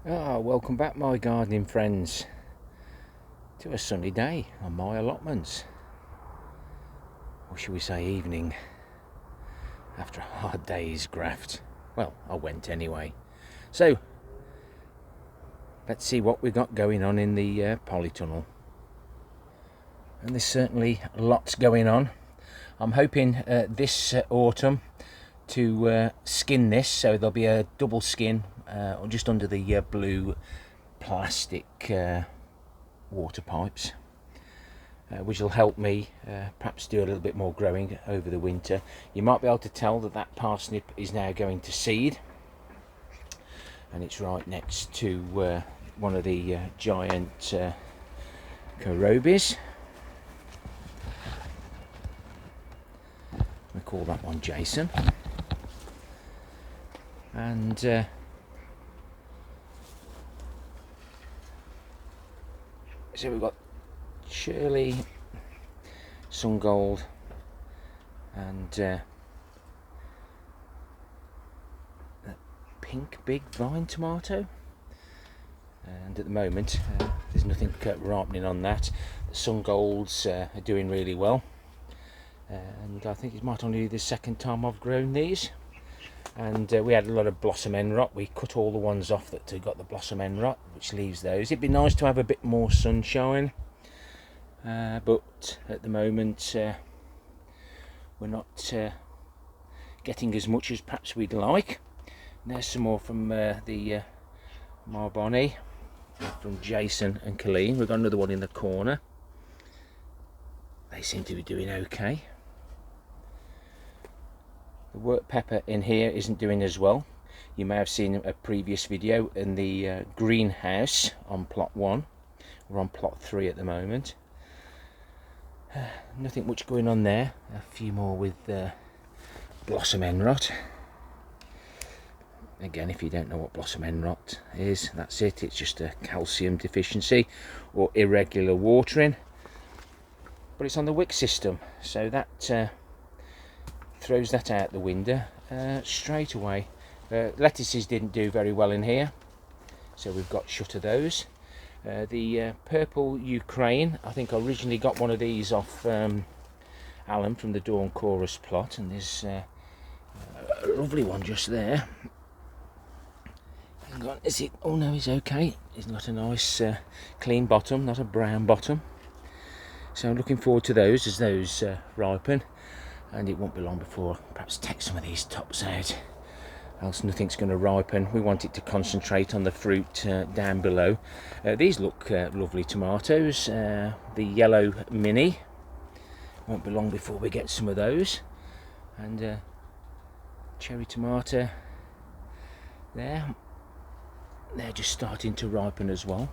Welcome back, my gardening friends, to a sunny day on my allotments, or shall we say evening, after a hard day's graft. Well, I went anyway. So let's see what we've got going on in the polytunnel, and there's certainly lots going on. I'm hoping this autumn to skin this, so there'll be a double skin just under the blue plastic water pipes, which will help me perhaps do a little bit more growing over the winter. You might be able to tell that that parsnip is now going to seed, and it's right next to one of the giant corobis. We call that one Jason. And so we've got Shirley, Sun Gold, and the pink big vine tomato. And at the moment, there's nothing ripening on that. The Sun Golds are doing really well, and I think it might only be the second time I've grown these. And we had a lot of blossom end rot. We cut all the ones off that got the blossom end rot, which leaves those. It'd be nice to have a bit more sunshine, but at the moment we're not getting as much as perhaps we'd like. And there's some more from the Marboni, from Jason and Colleen. We've got another one in the corner. They seem to be doing okay. The work pepper in here isn't doing as well. You may have seen a previous video in the greenhouse on plot 1. We're on plot 3 at the moment. Nothing much going on there. A few more with blossom end rot. Again, if you don't know what blossom end rot is, that's it. It's just a calcium deficiency or irregular watering. But it's on the wick system, so that throws that out the window straight away. Lettuces didn't do very well in here, so we've got shut of those. The purple Ukraine, I think I originally got one of these off Alan from the Dawn Chorus plot, and there's a lovely one just there. Hang on, is it? Oh no, it's okay. It's got a nice clean bottom, not a brown bottom. So I'm looking forward to those as those ripen. And it won't be long before perhaps take some of these tops out, else nothing's going to ripen. We want it to concentrate on the fruit down below. These look lovely tomatoes. The yellow mini, won't be long before we get some of those. And cherry tomato there, they're just starting to ripen as well.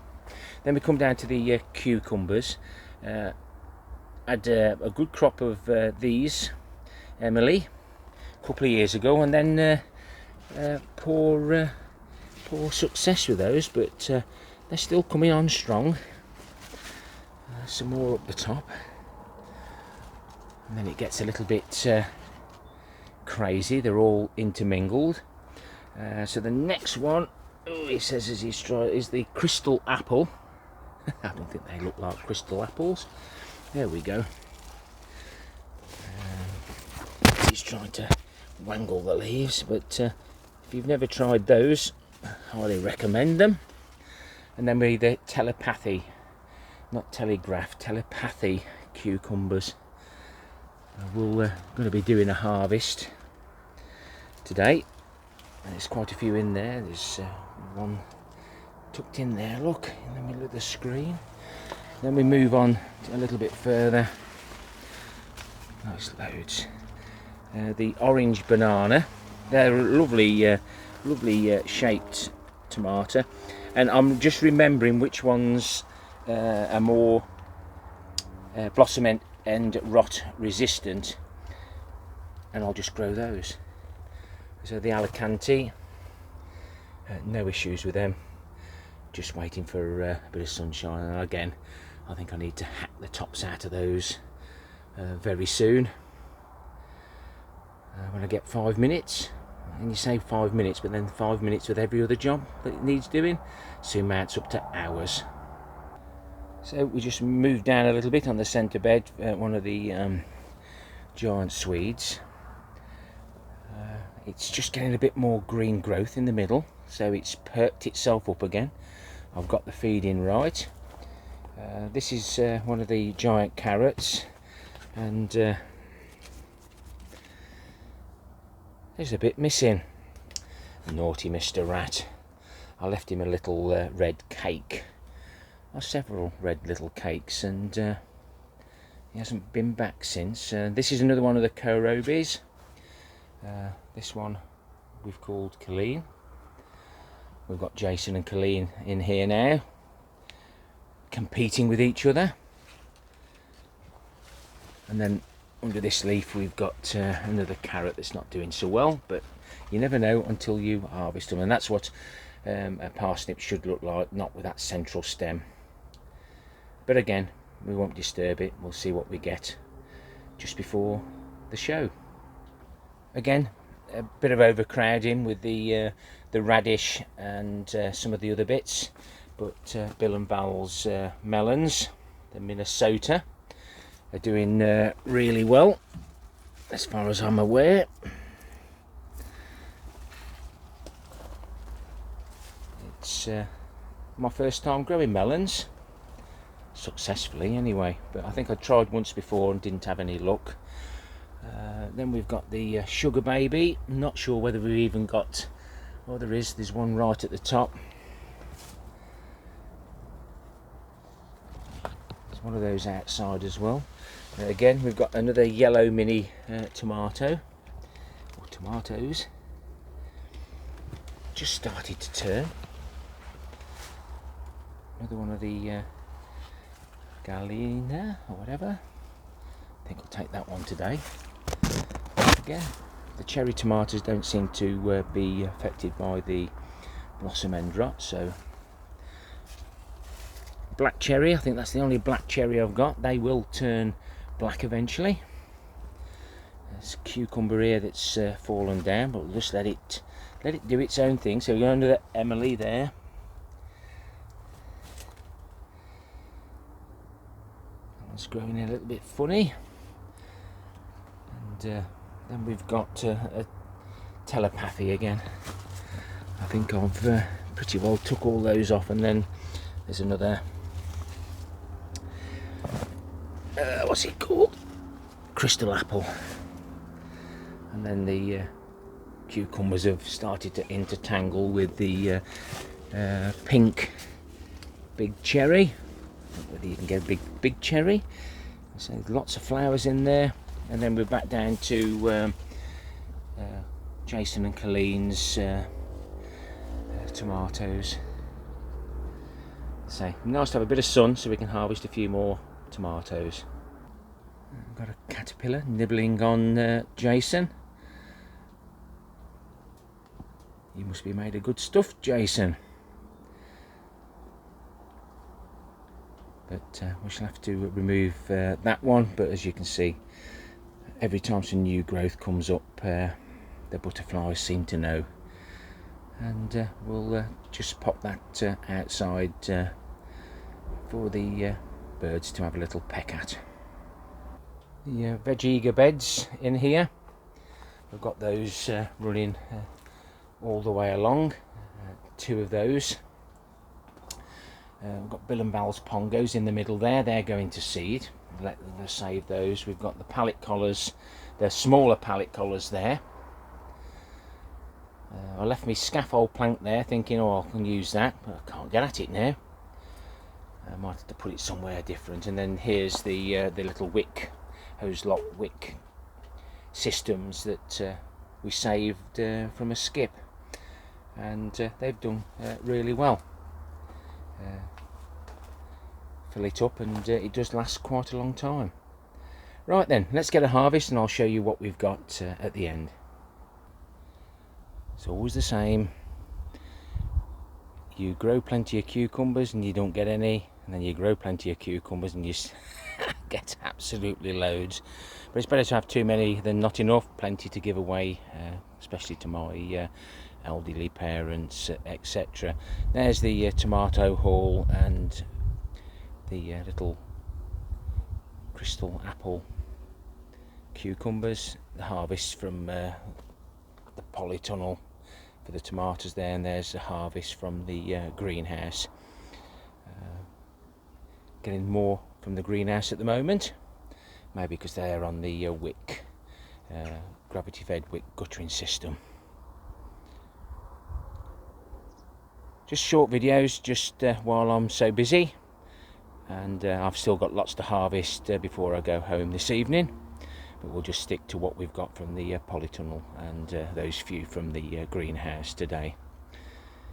Then we come down to the cucumbers. Had a good crop of these, Emily, a couple of years ago, and then poor success with those, but they're still coming on strong. Some more up the top, and then it gets a little bit crazy. They're all intermingled. So the next one, he says as he's trying, is the crystal apple. I don't think they look like crystal apples. There we go. He's trying to wangle the leaves, but if you've never tried those, I highly recommend them. And then we the telepathy, not telegraph, telepathy cucumbers. We're going to be doing a harvest today, and there's quite a few in there. There's one tucked in there, look, in the middle of the screen. Then we move on a little bit further. Nice loads. The orange banana, they're lovely, lovely shaped tomato, and I'm just remembering which ones are more blossom end rot resistant, and I'll just grow those. So the Alicante, no issues with them, just waiting for a bit of sunshine. And again, I think I need to hack the tops out of those very soon. When I get 5 minutes, and you say 5 minutes, but then 5 minutes with every other job that it needs doing soon mounts up to hours. So we just moved down a little bit on the centre bed, one of the giant Swedes. It's just getting a bit more green growth in the middle, so it's perked itself up again. I've got the feed in right. This is one of the giant carrots, and there's a bit missing. Naughty Mr. Rat. I left him a little red cake, or several red little cakes, and he hasn't been back since. This is another one of the Korobis. This one we've called Colleen. We've got Jason and Colleen in here now, competing with each other. And then under this leaf we've got another carrot that's not doing so well, but you never know until you harvest them, and that's what a parsnip should look like, not with that central stem. But again, we won't disturb it. We'll see what we get just before the show. Again, a bit of overcrowding with the radish and some of the other bits, but Bill and Val's melons, the Minnesota, are doing really well as far as I'm aware. It's my first time growing melons, successfully anyway, but I think I tried once before and didn't have any luck. Then we've got the sugar baby. I'm not sure whether we've even got, oh there's one right at the top. There's one of those outside as well. Again, we've got another yellow mini tomato, or tomatoes, just started to turn. Another one of the Galina or whatever. I think I'll take that one today. Again, the cherry tomatoes don't seem to be affected by the blossom end rot, so black cherry, I think that's the only black cherry I've got. They will turn black eventually. There's a cucumber here that's fallen down, but we'll just let it do its own thing. So we're going to the Emily there. It's growing a little bit funny, and then we've got a telepathy again. I think I've pretty well took all those off, and then there's another what's it called, crystal apple, and then the cucumbers have started to intertangle with the pink big cherry. Whether you can get a big cherry. So lots of flowers in there, and then we're back down to Jason and Colleen's tomatoes. So nice to have a bit of sun so we can harvest a few more tomatoes. I've got a caterpillar nibbling on Jason. You must be made of good stuff, Jason. But we shall have to remove that one. But as you can see, every time some new growth comes up, the butterflies seem to know, and we'll just pop that outside for the birds to have a little peck at. The veggie beds in here, we've got those running all the way along, two of those. We've got Bill and Val's pongos in the middle there. They're going to seed. Let them save those. We've got the pallet collars, the smaller pallet collars there. I left my scaffold plank there thinking, oh, I can use that, but I can't get at it now. I might have to put it somewhere different. And then here's the little wick, hose lock wick systems that we saved from a skip, and they've done really well. Fill it up, and it does last quite a long time. Right then, let's get a harvest and I'll show you what we've got at the end. It's always the same. You grow plenty of cucumbers and you don't get any, and then you grow plenty of cucumbers and you get absolutely loads. But it's better to have too many than not enough. Plenty to give away especially to my elderly parents, etc. There's the tomato haul and the little crystal apple cucumbers, the harvest from the Polytunnel for the tomatoes there, and there's the harvest from the greenhouse. Getting more from the greenhouse at the moment, maybe because they're on the wick, gravity fed wick guttering system. Just short videos just while I'm so busy, and I've still got lots to harvest before I go home this evening, but we'll just stick to what we've got from the Polytunnel and those few from the greenhouse today.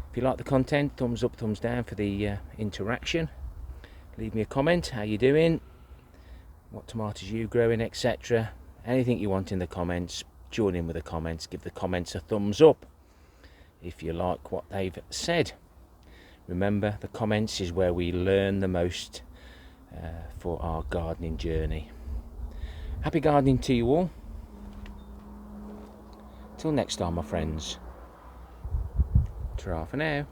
If you like the content, thumbs up, thumbs down for the interaction. Leave me a comment, how you doing, what tomatoes you growing, etc. Anything you want in the comments, join in with the comments, give the comments a thumbs up if you like what they've said. Remember, the comments is where we learn the most for our gardening journey. Happy gardening to you all. Till next time, my friends. Ta-ra for now.